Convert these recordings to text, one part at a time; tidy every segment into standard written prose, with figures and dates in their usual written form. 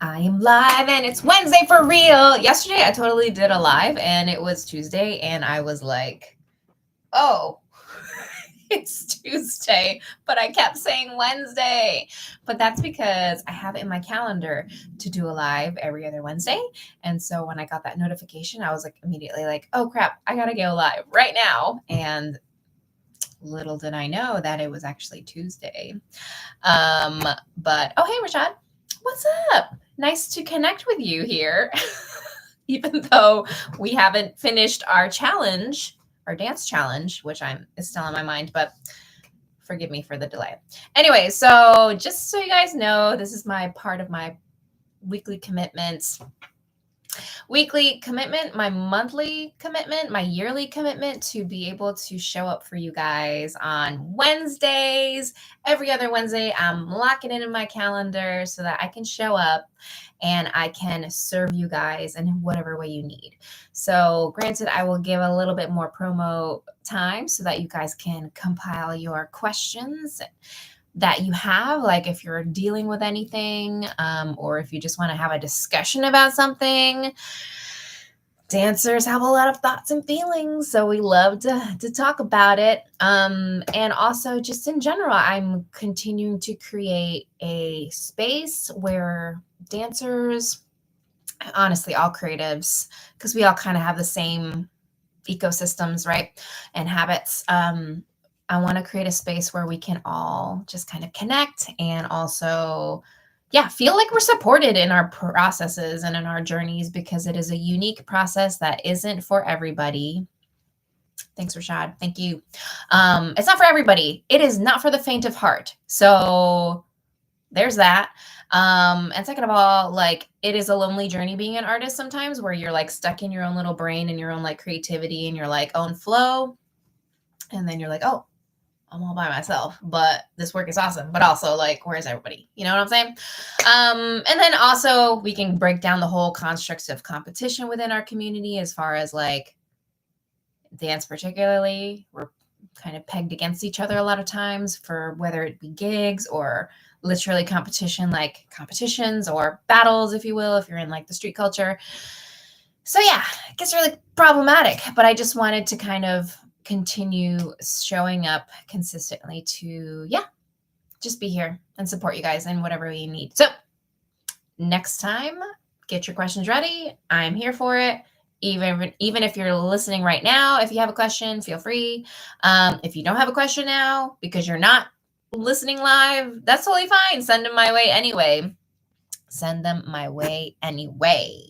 I am live and it's Wednesday for real. Yesterday I totally did a live and it was Tuesday and I was like, oh, it's Tuesday, but I kept saying Wednesday. But that's because I have it in my calendar to do a live every other Wednesday. And so when I got that notification, I was like immediately like, oh crap, I gotta go live right now. And little did I know that it was actually Tuesday. But oh, hey, Rashad, what's up? Nice to connect with you here. Even though we haven't finished our challenge, our dance challenge, which is still on my mind, but forgive me for the delay. Anyway, so just so you guys know, this is my part of my weekly commitments. Weekly commitment, my monthly commitment, my yearly commitment to be able to show up for you guys on Wednesdays. Every other Wednesday, I'm locking it in my calendar so that I can show up and I can serve you guys in whatever way you need. So granted, I will give a little bit more promo time so that you guys can compile your questions that you have, like if you're dealing with anything, or if you just want to have a discussion about something. Dancers have a lot of thoughts and feelings, so we love to talk about it. And also just in general, I'm continuing to create a space where dancers, honestly, all creatives, because we all kind of have the same ecosystems, right? And habits. I want to create a space where we can all just kind of connect and also, yeah, feel like we're supported in our processes and in our journeys, because it is a unique process that isn't for everybody. Thanks, Rashad. Thank you. It's not for everybody. It is not for the faint of heart. So there's that. And second of all, like, it is a lonely journey being an artist sometimes, where you're like stuck in your own little brain and your own like creativity and your like own flow. And then you're like, oh, I'm all by myself, but this work is awesome. But also, like, where's everybody? You know what I'm saying? And then also we can break down the whole constructs of competition within our community, as far as like dance particularly. We're kind of pegged against each other a lot of times, for whether it be gigs or literally competition, like competitions or battles, if you will, if you're in like the street culture. So yeah, it gets really problematic, but I just wanted to kind of continue showing up consistently to, yeah, just be here and support you guys in whatever you need. So next time, get your questions ready. I'm here for it. Even if you're listening right now, if you have a question, feel free. If you don't have a question now because you're not listening live, that's totally fine. Send them my way anyway. Send them my way anyway.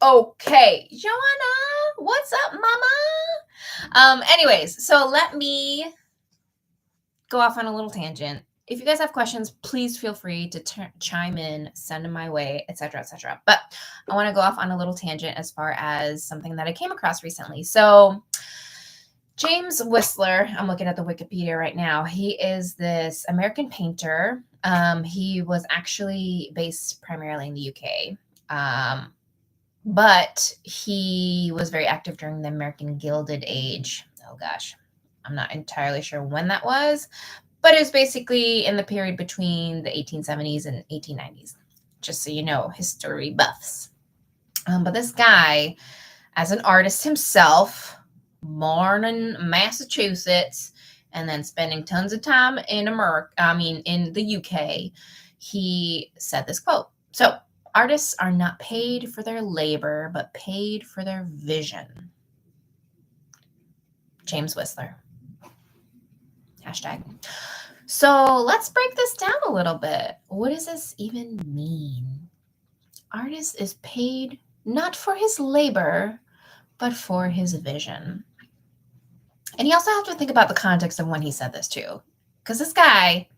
Okay, Joanna, what's up, mama? Anyways, so let me go off on a little tangent. If you guys have questions, please feel free to chime in, send them my way, etc., etc. But I want to go off on a little tangent as far as something that I came across recently. So James Whistler, I'm looking at the Wikipedia right now. He is this American painter. He was actually based primarily in the UK. But he was very active during the American Gilded Age. Oh gosh, I'm not entirely sure when that was, but it was basically in the period between the 1870s and 1890s, just so you know, history buffs. But this guy, as an artist himself, born in Massachusetts, and then spending tons of time in in the UK, he said this quote. So, artists are not paid for their labor, but paid for their vision. James Whistler. Hashtag. So let's break this down a little bit. What does this even mean? Artist is paid not for his labor, but for his vision. And you also have to think about the context of when he said this too. Because this guy,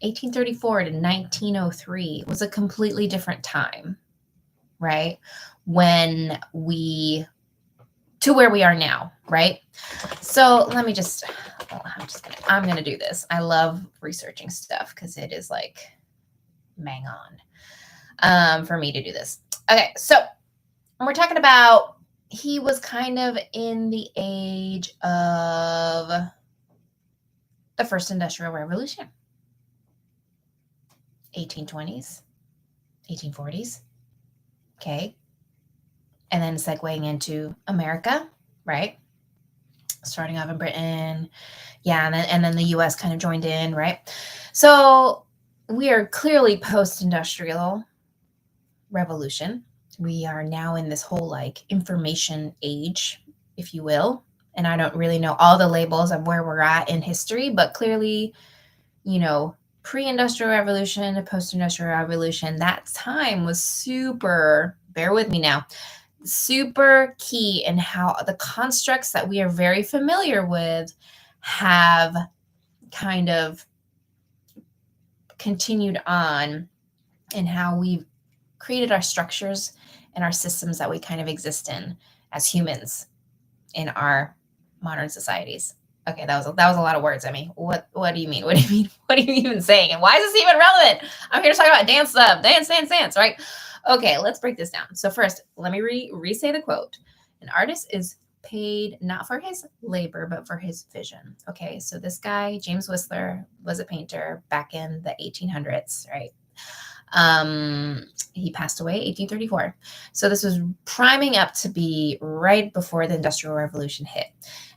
1834 to 1903 was a completely different time, right? To where we are now, right? So let me I'm going to do this. I love researching stuff because it is like bang on for me to do this. Okay, so we're talking about, he was kind of in the age of the first industrial revolution. 1820s, 1840s. Okay. And then segueing into America, right? Starting off in Britain. Yeah, and then the US kind of joined in, right? So we are clearly post-industrial revolution. We are now in this whole like information age, if you will. And I don't really know all the labels of where we're at in history, but clearly, you know, pre-industrial revolution to post-industrial revolution, that time was super, bear with me now, super key in how the constructs that we are very familiar with have kind of continued on in how we've created our structures and our systems that we kind of exist in as humans in our modern societies. Okay, that was a lot of words. I mean, what do you mean? What do you mean? What are you even saying? And why is this even relevant? I'm here to talk about dance stuff. Dance, right? Okay, let's break this down. So first, let me re-say the quote. An artist is paid not for his labor, but for his vision. Okay, so this guy, James Whistler, was a painter back in the 1800s, right? He passed away 1834. So this was priming up to be right before the Industrial Revolution hit.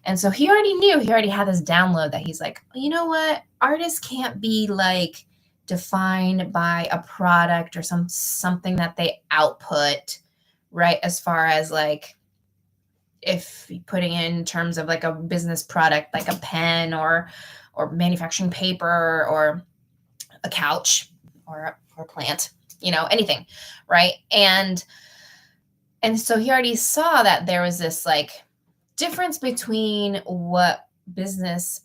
And so he already had this download that he's like, you know what? Artists can't be like defined by a product or something that they output, right? As far as like if putting in terms of like a business product, like a pen or manufacturing paper or a couch or plant, you know, anything, right? And so he already saw that there was this like difference between what business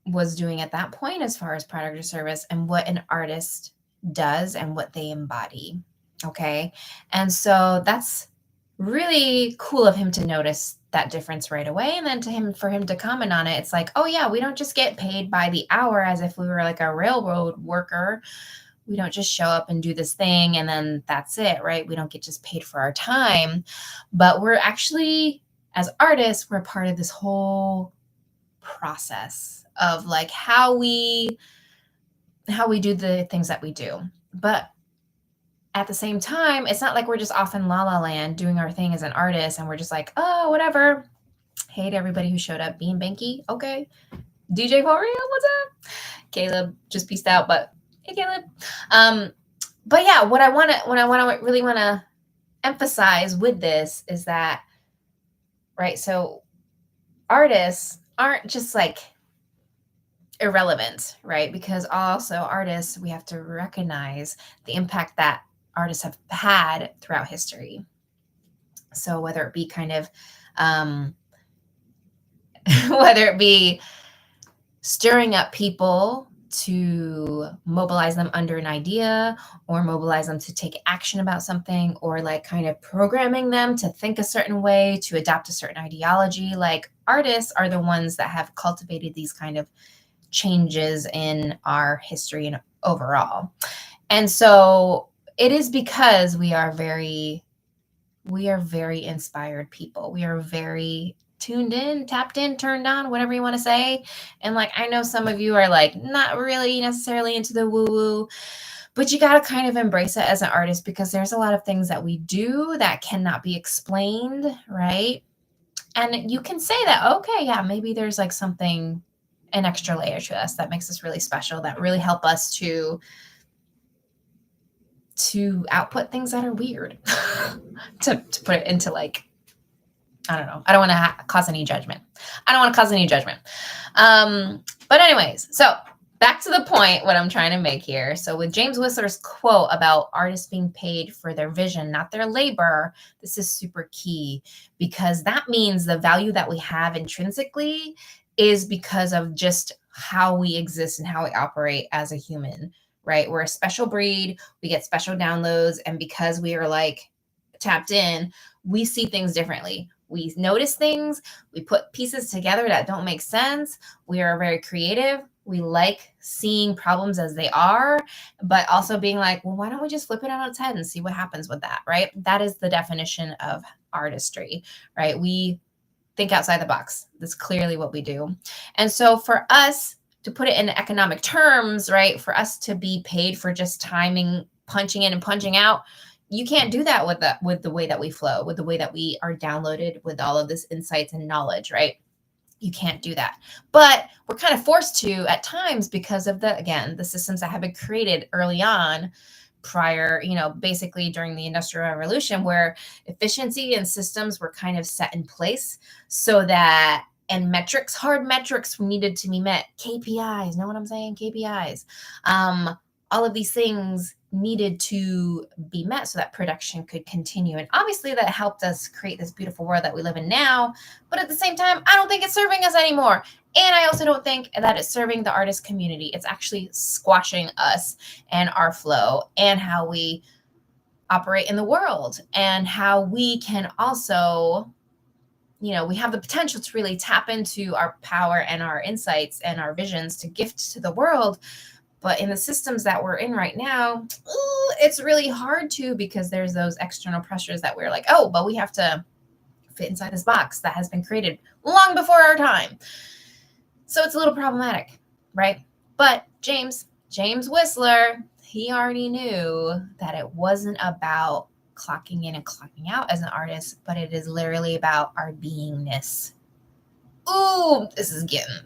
was doing at that point as far as product or service and what an artist does and what they embody. Okay. And so that's really cool of him to notice that difference right away. And then for him to comment on it, it's like, oh yeah, we don't just get paid by the hour as if we were like a railroad worker. We don't just show up and do this thing and then that's it, right? We don't get just paid for our time, but we're actually, as artists, we're part of this whole process of like how we do the things that we do. But at the same time, it's not like we're just off in la la land doing our thing as an artist and we're just like, oh, whatever. Hey to everybody who showed up. Bean Banky, okay. DJ for real, what's up? Caleb just peaced out, but hey, Caleb. But yeah, what I really want to emphasize with this is that, right? So artists aren't just like irrelevant, right? Because also artists, we have to recognize the impact that artists have had throughout history. So whether it be kind of, whether it be stirring up people to mobilize them under an idea or mobilize them to take action about something or like kind of programming them to think a certain way, to adopt a certain ideology. Like artists are the ones that have cultivated these kind of changes in our history and overall. And so it is because we are very inspired people. We are very tuned in, tapped in, turned on, whatever you want to say. And like, I know some of you are like not really necessarily into the woo woo, but you got to kind of embrace it as an artist because there's a lot of things that we do that cannot be explained, right? And you can say that, okay, yeah, maybe there's like something, an extra layer to us that makes us really special, that really help us to output things that are weird, to put it into like, I don't know. I don't want to cause any judgment. But anyways, so back to the point, what I'm trying to make here. So with James Whistler's quote about artists being paid for their vision, not their labor, this is super key because that means the value that we have intrinsically is because of just how we exist and how we operate as a human, right? We're a special breed. We get special downloads. And because we are like tapped in, we see things differently. We notice things. We put pieces together that don't make sense. We are very creative. We like seeing problems as they are, but also being like, well, why don't we just flip it on its head and see what happens with that, right? That is the definition of artistry, right? We think outside the box. That's clearly what we do. And so for us to put it in economic terms, right, for us to be paid for just punching in and punching out. You can't do that with the way that we flow, with the way that we are downloaded with all of this insights and knowledge, right? You can't do that. But we're kind of forced to at times because of the systems that have been created early on prior, basically during the Industrial Revolution, where efficiency and systems were kind of set in place so that, and metrics, hard metrics needed to be met. KPIs, know what I'm saying? KPIs. All of these things needed to be met so that production could continue. And obviously that helped us create this beautiful world that we live in now. But at the same time, I don't think it's serving us anymore. And I also don't think that it's serving the artist community. It's actually squashing us and our flow and how we operate in the world and how we can also, we have the potential to really tap into our power and our insights and our visions to gift to the world. But in the systems that we're in right now, it's really hard to, because there's those external pressures that we're like, oh, but we have to fit inside this box that has been created long before our time. So it's a little problematic, right? But James Whistler, he already knew that it wasn't about clocking in and clocking out as an artist, but it is literally about our beingness. Ooh,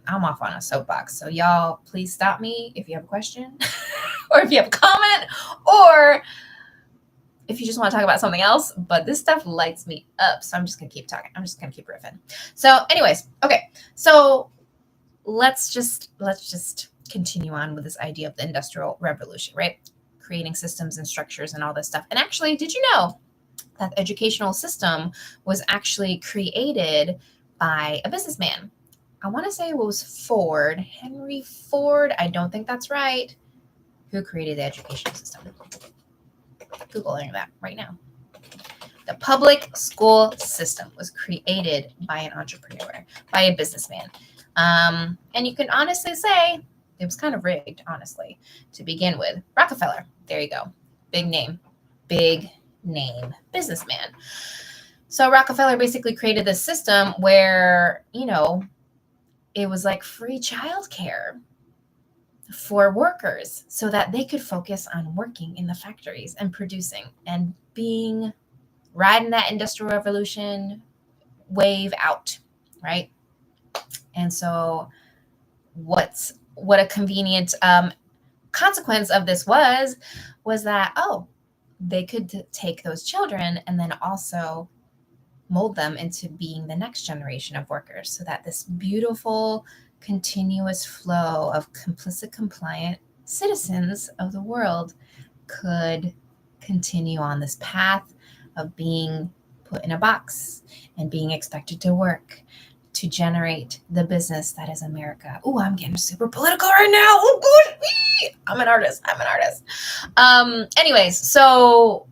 I'm off on a soapbox. So y'all, please stop me if you have a question or if you have a comment or if you just want to talk about something else. But this stuff lights me up. So I'm just going to keep talking. I'm just going to keep riffing. So anyways, okay. So let's just continue on with this idea of the Industrial Revolution, right? Creating systems and structures and all this stuff. And actually, did you know that the educational system was actually created by a businessman? I want to say it was Ford, Henry Ford. I don't think that's right. Who created the education system? Googling that right now. The public school system was created by an entrepreneur, by a businessman. And you can honestly say it was kind of rigged, honestly, to begin with. Rockefeller. There you go. Big name, businessman. So Rockefeller basically created this system where, it was like free childcare for workers so that they could focus on working in the factories and producing and riding that Industrial Revolution wave out, right? And so what a convenient consequence of this was that, they could take those children and then also mold them into being the next generation of workers so that this beautiful, continuous flow of complicit, compliant citizens of the world could continue on this path of being put in a box and being expected to work to generate the business that is America. Oh, I'm getting super political right now. Oh, gosh. I'm an artist. Anyways, so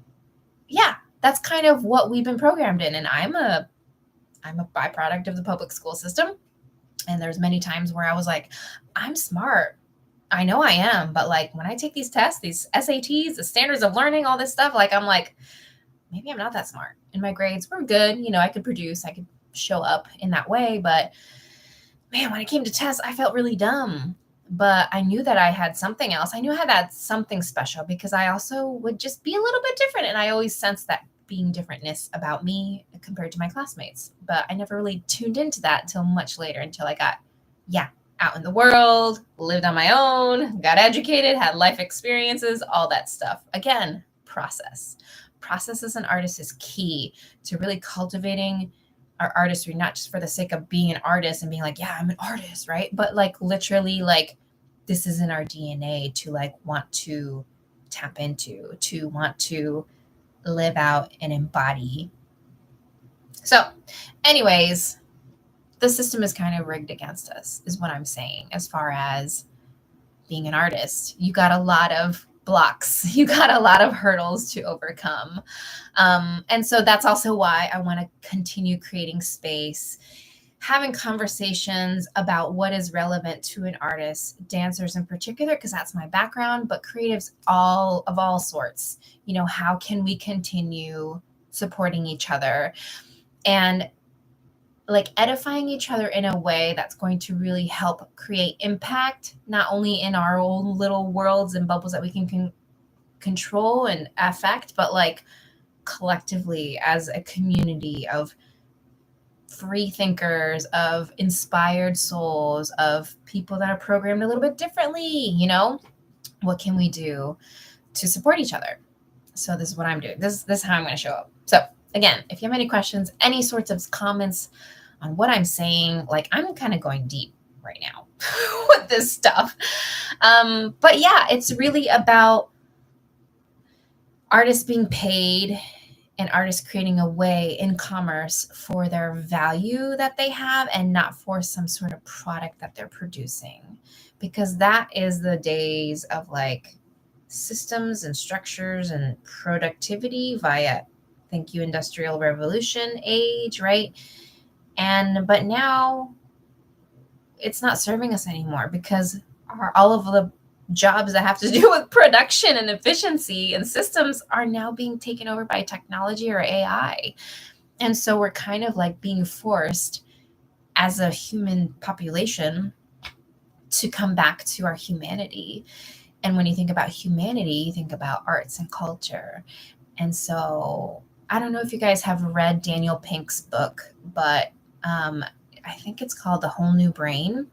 yeah, that's kind of what we've been programmed in. And I'm a byproduct of the public school system. And there's many times where I was like, I'm smart. I know I am. But like when I take these tests, these SATs, the standards of learning, all this stuff, like I'm like, maybe I'm not that smart. And my grades were good. I could produce, I could show up in that way. But man, when it came to tests, I felt really dumb. But I knew that I had something else. I knew I had that something special because I also would just be a little bit different. And I always sensed that being differentness about me compared to my classmates. But I never really tuned into that until much later, until I got, out in the world, lived on my own, got educated, had life experiences, all that stuff. Again, process. Process as an artist is key to really cultivating our artistry, not just for the sake of being an artist and being like, yeah, I'm an artist, right? But like literally like this is in our DNA to like want to tap into, to want to live out and embody. So anyways, the system is kind of rigged against us is what I'm saying. As far as being an artist, you got a lot of blocks, you got a lot of hurdles to overcome. And so that's also why I want to continue creating space, having conversations about what is relevant to an artist, dancers in particular, because that's my background, but creatives of all sorts. How can we continue supporting each other and like edifying each other in a way that's going to really help create impact, not only in our own little worlds and bubbles that we can control and affect, but like collectively as a community of free thinkers, of inspired souls, of people that are programmed a little bit differently, you know? What can we do to support each other? So this is what I'm doing. This is how I'm going to show up. So again, if you have any questions, any sorts of comments on what I'm saying, like I'm kind of going deep right now with this stuff. But yeah, it's really about artists being paid and artists creating a way in commerce for their value that they have and not for some sort of product that they're producing. Because that is the days of like systems and structures and productivity via, thank you, Industrial Revolution age, right? But now it's not serving us anymore because all of the jobs that have to do with production and efficiency and systems are now being taken over by technology or AI. And so we're kind of like being forced as a human population to come back to our humanity. And when you think about humanity, you think about arts and culture. And so I don't know if you guys have read Daniel Pink's book, but I think it's called The Whole New Brain.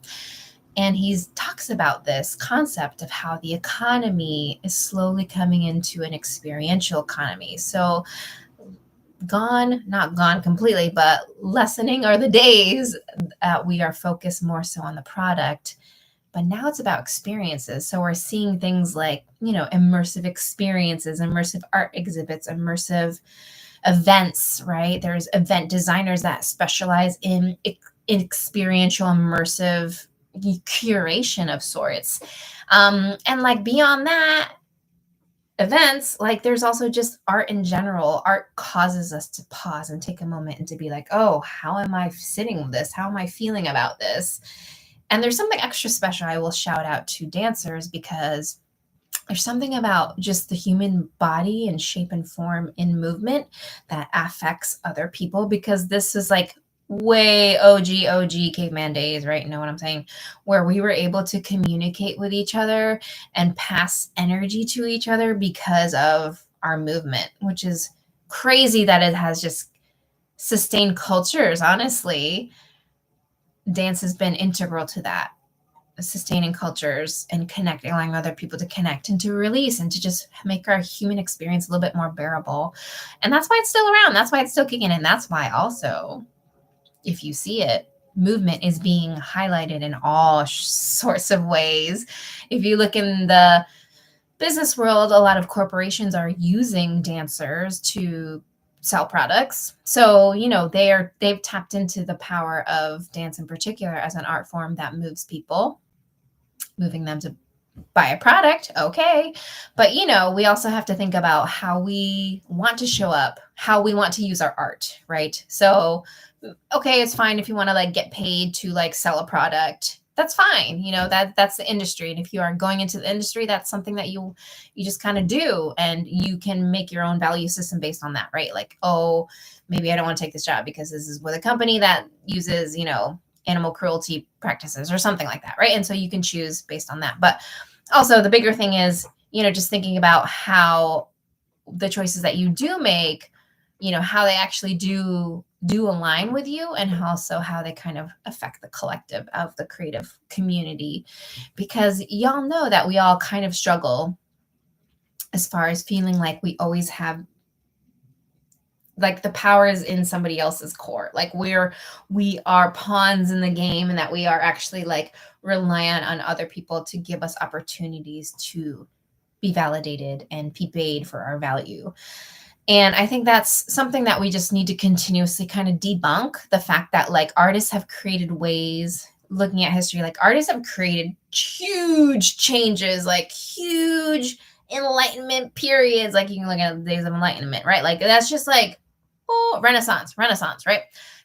And he talks about this concept of how the economy is slowly coming into an experiential economy. So not gone completely, but lessening are the days that we are focused more so on the product. But now it's about experiences. So we're seeing things like, immersive experiences, immersive art exhibits, immersive events, right? There's event designers that specialize in experiential, immersive curation of sorts. And like beyond that, events, like there's also just art in general. Art causes us to pause and take a moment and to be like, oh, how am I sitting with this? How am I feeling about this? And there's something extra special I will shout out to dancers because there's something about just the human body and shape and form in movement that affects other people, because this is like way OG caveman days, right? You know what I'm saying? Where we were able to communicate with each other and pass energy to each other because of our movement, which is crazy that it has just sustained cultures. Honestly, dance has been integral to that, sustaining cultures and connecting, allowing other people to connect and to release and to just make our human experience a little bit more bearable. And that's why it's still around. That's why it's still kicking in. That's why also, if you see it, movement is being highlighted in all sorts of ways. If you look in the business world, a lot of corporations are using dancers to sell products. So, they've tapped into the power of dance in particular as an art form that moves people, moving them to buy a product. Okay. But, we also have to think about how we want to show up, how we want to use our art, right? So, okay, it's fine if you want to like get paid to like sell a product. That's fine. That's the industry. And if you are going into the industry, that's something that you just kind of do, and you can make your own value system based on that, right? Like, oh, maybe I don't want to take this job because this is with a company that uses, animal cruelty practices or something like that, right? And so you can choose based on that. But also the bigger thing is, just thinking about how the choices that you do make, how they actually do align with you, and also how they kind of affect the collective of the creative community. Because y'all know that we all kind of struggle as far as feeling like we always have, like the power is in somebody else's court. Like we are pawns in the game, and that we are actually like reliant on other people to give us opportunities to be validated and be paid for our value. And I think that's something that we just need to continuously kind of debunk, the fact that like artists have created ways, looking at history, like artists have created huge changes, like huge enlightenment periods. Like you can look at the days of enlightenment, right? Like that's just like, oh, Renaissance, right?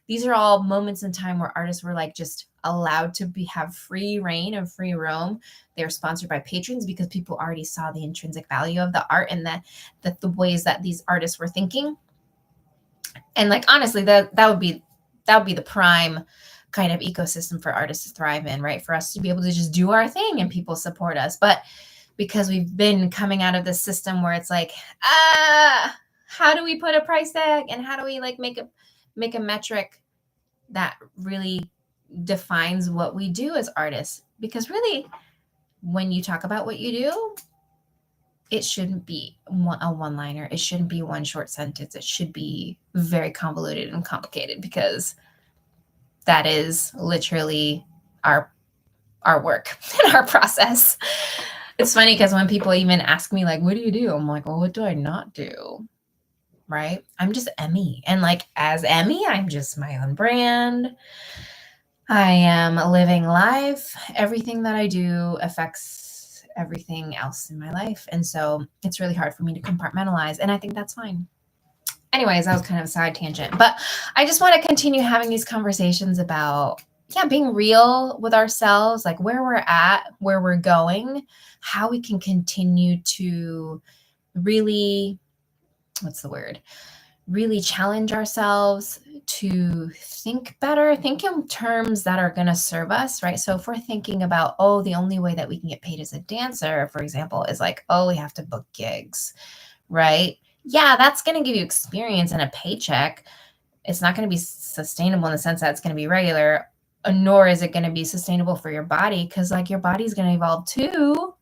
These are all moments in time where artists were like just allowed to have free reign and free roam. They're sponsored by patrons because people already saw the intrinsic value of the art and the ways that these artists were thinking. And like honestly, that would be the prime kind of ecosystem for artists to thrive in, right? For us to be able to just do our thing and people support us. But because we've been coming out of this system where it's like, how do we put a price tag, and how do we like make a metric that really defines what we do as artists? Because really, when you talk about what you do, it shouldn't be a one-liner. It shouldn't be one short sentence. It should be very convoluted and complicated, because that is literally our work and our process. It's funny because when people even ask me like, what do you do? I'm like, well, what do I not do? Right? I'm just Emmy. And like, as Emmy, I'm just my own brand. I am living life. Everything that I do affects everything else in my life. And so it's really hard for me to compartmentalize. And I think that's fine. Anyways, that was kind of a side tangent. But I just want to continue having these conversations about, being real with ourselves, like where we're at, where we're going, how we can continue to really, really challenge ourselves to think better, think in terms that are going to serve us, right? So if we're thinking about, the only way that we can get paid as a dancer, for example, is like, we have to book gigs, right? Yeah, that's going to give you experience and a paycheck. It's not going to be sustainable in the sense that it's going to be regular, nor is it going to be sustainable for your body, because like your body's going to evolve too.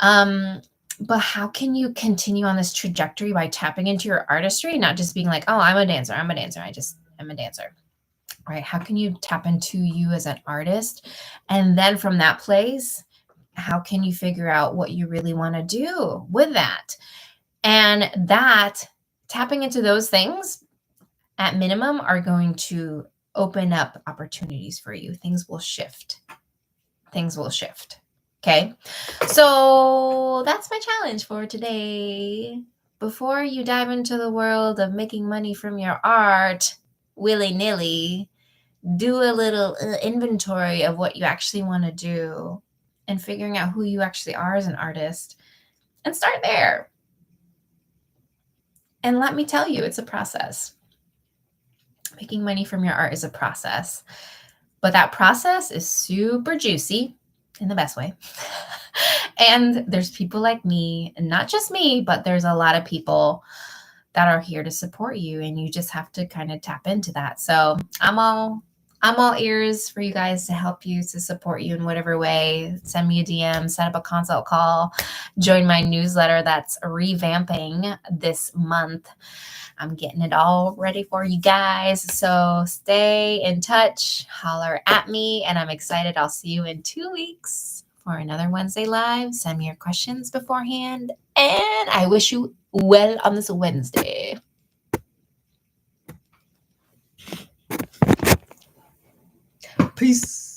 But how can you continue on this trajectory by tapping into your artistry, not just being like, I'm a dancer. I'm a dancer, right? How can you tap into you as an artist? And then from that place, how can you figure out what you really want to do with that? And that tapping into those things at minimum are going to open up opportunities for you. Things will shift. Okay. So that's my challenge for today. Before you dive into the world of making money from your art willy-nilly, do a little inventory of what you actually want to do and figuring out who you actually are as an artist, and start there. And let me tell you, it's a process. Making money from your art is a process, but that process is super juicy in the best way. And there's people like me, and not just me, but there's a lot of people that are here to support you, and you just have to kind of tap into that. So I'm all ears for you guys to help you, to support you in whatever way. Send me a DM, set up a consult call, join my newsletter that's revamping this month. I'm getting it all ready for you guys. So stay in touch, holler at me, and I'm excited. I'll see you in 2 weeks for another Wednesday Live. Send me your questions beforehand, and I wish you well on this Wednesday. Peace.